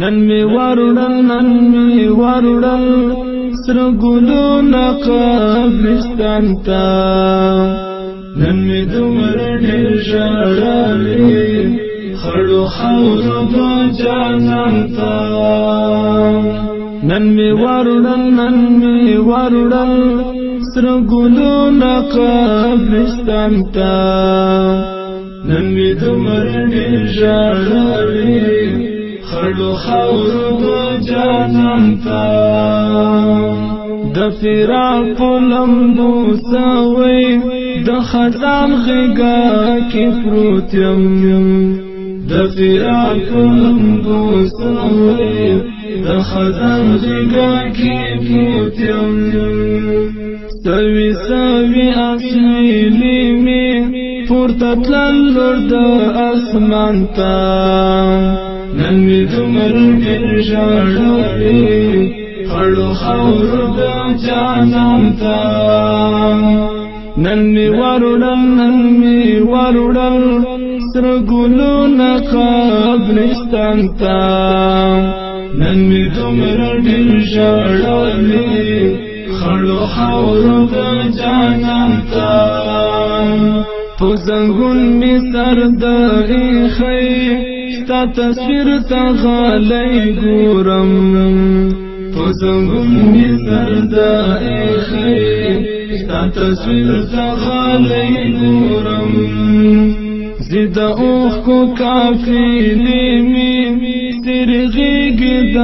نن می وردل سر ګلونه قبرستان ته نن می دومره ډېر ژړلې خړو خاورو د جانان ته نن می وردل سر ګلونه قبرستان ته نن می دومره ډېر ژړلې خړو خاورو د جانان ته د فراق په لمبو سوی د خزان غېږه کې پروت یم د فراق په لمبو سوی د خزان غېږه کې پروت یم سوي اسمېلې مې پورته تلل لور د اسمان ته نن می دومره ډېر ژړلې خړو خاورو د جانان ته نن می وردل سره ګلونه قبرستان ته نن می دومره ډېر ژړلې خړو خاورو د جانان ته په زنګون می سر د ایښی ستا تصویر ته غلی ګورم په زنګون می سر د ایښی ستا تصویر ته غلی ګورم زه د اوښکو قافلې مې سرغېږي د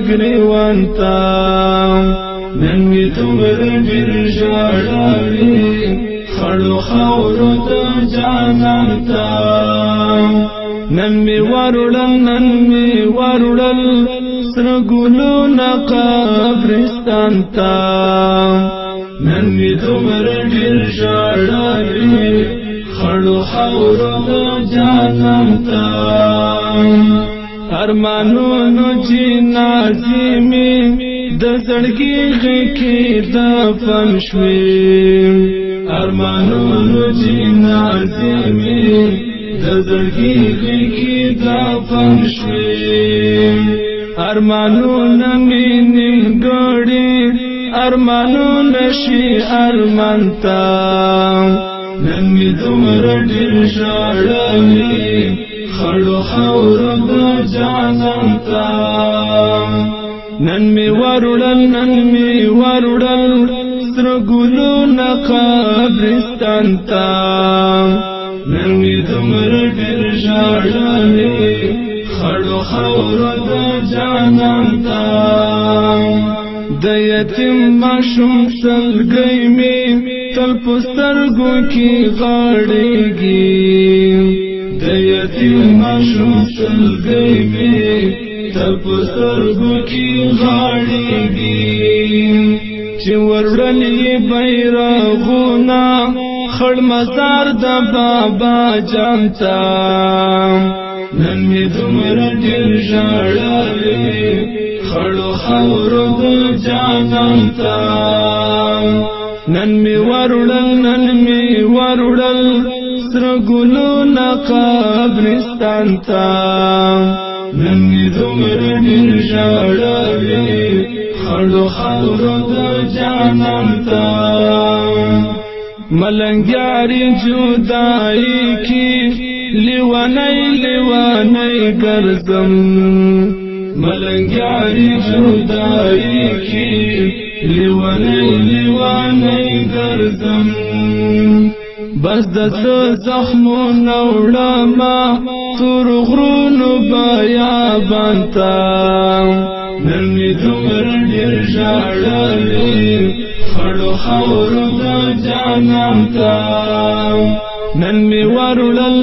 ګریوان ته نن می دومره ډېر ژړلې خړو خاورو د جانان ته نن می وردل سره ګلونه قبرستان ته نن می دومره ډېر ژړلې خړو خاورو د جانان ته ارمانونو جنازې مې د زړګي غېږ کې دفن شوې ارمانونو جنازې مې د زړګي غېږ کې دفن شوې ارمانونه مې نیمګړي ارمانونه شي ارمان ته نن می دومره ډېر ژړلې خړو خاورو د جانان ته نن می وردل سره ګلونه قبرستان ته نن می دومره ډېر ژړلې خړو خاورو د جانان ته د یتیم ماشوم سلګۍ مې تل په سترګو کې غاړېږي د یتیم ماشوم سلګۍ مې تل په سترګو کې غاړېږي چې وروړلې بیرغونه خړ مزار د بابا جان ته نن می دومره ډېر ژړلې خړو خاورو د جانان ته نن می وردل سره ګلونه قبرستان ته نن می دومره ډېر ژړلې خړو خاورو د جانان ته ملنګیاري جدایي کې لیوانی ګرځم ملنګیاري جدایي کې لیوانی ګرځم بس د زخمونو وړمه تور غرونو بیابان ته نن می دومره ډېر ژړلې خړو خاورو د جانان ته نن می وردل